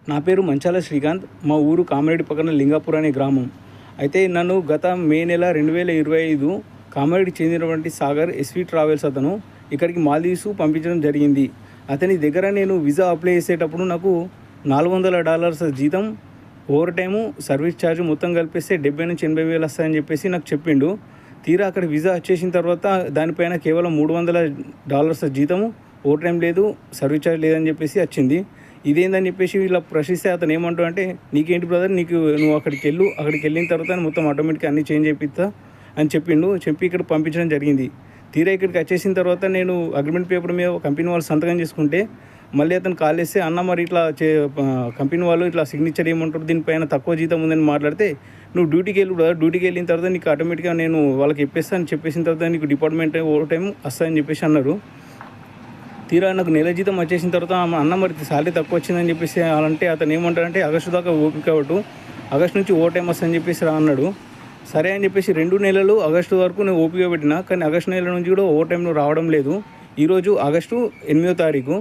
నా పేరు మంచాల శ్రీకాంత్. మా ఊరు కామారెడ్డి పక్కన లింగాపూర్ అనే గ్రామం. అయితే నన్ను గత మే నెల 2025 కామారెడ్డికి చెందినటువంటి సాగర్ ఎస్వి ట్రావెల్స్ అతను ఇక్కడికి మాల్దీవ్స్ పంపించడం జరిగింది. అతని దగ్గర నేను వీసా అప్లై చేసేటప్పుడు నాకు $400 జీతం, ఓవర్ టైము, సర్వీస్ ఛార్జ్ మొత్తం కలిపేస్తే 70,000 నుంచి 80,000 వస్తాయని చెప్పేసి నాకు చెప్పిండు. తీరా అక్కడ వీసా వచ్చేసిన తర్వాత దానిపైన కేవలం $300 జీతము, ఓవర్ టైం లేదు, సర్వీస్ ఛార్జ్ లేదని చెప్పేసి వచ్చింది. ఇదేందని చెప్పేసి ఇలా ప్రశ్నిస్తే అతను ఏమంటాడు అంటే, నీకేంటి బ్రదర్, నువ్వు అక్కడికి వెళ్ళిన తర్వాత మొత్తం ఆటోమేటిక్గా అన్నీ చేంజ్ చేయిస్తా అని చెప్పి ఇక్కడ పంపించడం జరిగింది. తీరా ఇక్కడికి వచ్చేసిన తర్వాత నేను అగ్రిమెంట్ పేపర్ మీద కంపెనీ వాళ్ళు సంతకం చేసుకుంటే మళ్ళీ అతను కాల్ చేస్తే, అన్న మరి ఇట్లా కంపెనీ వాళ్ళు ఇట్లా సిగ్నేచర్ ఏమంటారు, దీనిపైన తక్కువ జీతం ఉందని మాట్లాడితే, నువ్వు డ్యూటీకి వెళ్ళు బ్రదర్, డ్యూటీకి వెళ్ళిన తర్వాత నీకు ఆటోమేటిక్గా నేను వాళ్ళకి చెప్పేస్తాను, చెప్పేసిన తర్వాత నీకు డిపార్ట్మెంట్ ఓవర్ టైం వస్తాయని చెప్పేసి అన్నారు. తీరా నాకు నెల జీతం వచ్చేసిన తర్వాత అన్న మరి శాలరీ తక్కువ వచ్చిందని చెప్పేసి అంటే అతను ఏమంటాడంటే, ఆగస్టు దాకా ఓపిక కాబట్టి ఆగస్టు నుంచి ఓవర్ టైం వస్తుందని చెప్పేసి అన్నాడు. సరే అని చెప్పేసి 2 నెలలు ఆగస్టు వరకు నేను ఓపిక పెట్టినా, కానీ ఆగస్టు నెల నుంచి కూడా ఓవర్ టైంలో రావడం లేదు. ఈరోజు ఆగస్టు 8వ తారీఖు.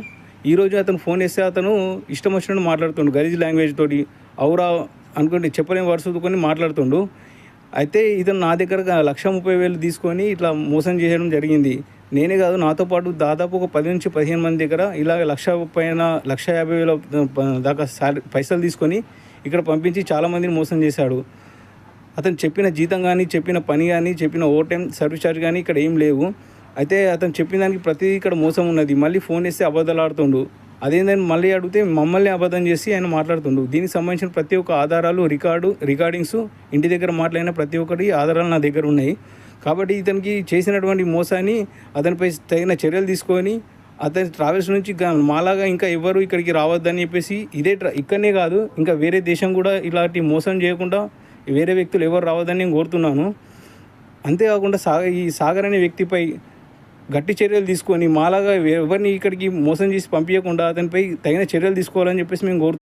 ఈరోజు అతను ఫోన్ చేస్తే అతను ఇష్టం వచ్చినట్టు మాట్లాడుతుండు, గలీజ్ లాంగ్వేజ్ తోటి, అవురా అనుకుంటే చెప్పలేని వరుసకొని మాట్లాడుతుండు. అయితే ఇతను నా దగ్గర 1,30,000 తీసుకొని ఇట్లా మోసం చేయడం జరిగింది. నేనే కాదు, నాతో పాటు దాదాపు ఒక 10 నుంచి 15 మంది దగ్గర ఇలా 1,00,000 పైన 1,50,000 దాకా పైసలు తీసుకొని ఇక్కడ పంపించి చాలామందిని మోసం చేశాడు. అతను చెప్పిన జీతం కానీ, చెప్పిన పని కానీ, చెప్పిన ఓవర్ టైం సర్వీస్ ఛార్జ్ కానీ ఇక్కడ ఏం లేవు. అయితే అతను చెప్పిన దానికి ప్రతిదీ ఇక్కడ మోసం ఉన్నది. మళ్ళీ ఫోన్ చేస్తే అబద్ధాలు ఆడుతుండు. అదేంటని మళ్ళీ అడిగితే మమ్మల్ని అబద్ధం చేసి ఆయన మాట్లాడుతుండు. దీనికి సంబంధించిన ప్రతి ఒక్క ఆధారాలు, రికార్డింగ్స్, ఇంటి దగ్గర మాట్లాడిన ప్రతి ఒక్కటి ఆధారాలు నా దగ్గర ఉన్నాయి. కాబట్టి ఇతనికి చేసినటువంటి మోసాన్ని అతనిపై తగిన చర్యలు తీసుకొని అతని ట్రావెల్స్ నుంచి మాలాగా ఇంకా ఎవరు ఇక్కడికి రావద్దని చెప్పేసి ఇక్కడనే కాదు, ఇంకా వేరే దేశం కూడా ఇలాంటి మోసం చేయకుండా వేరే వ్యక్తులు ఎవరు రావద్దని నేను కోరుతున్నాను. అంతేకాకుండా ఈ సాగర్ అనే వ్యక్తిపై గట్టి చర్యలు తీసుకొని మాలాగా ఎవరిని ఇక్కడికి మోసం చేసి పంపించకుండా అతనిపై తగిన చర్యలు తీసుకోవాలని చెప్పేసి మేము కోరుతున్నాం.